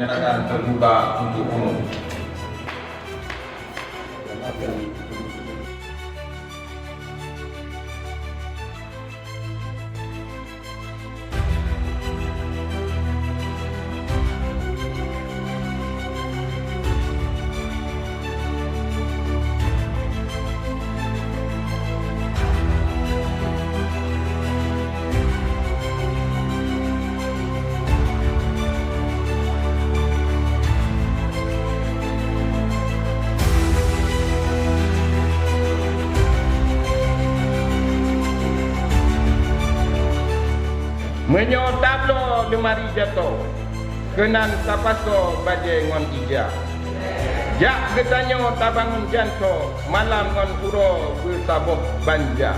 dan terbuka untuk umum. Menyo tablo lemari jatuh, kenan tapaso bajai ngon ija. Jak getanyo tabangun janto, malam ngon uro bersaboh banja.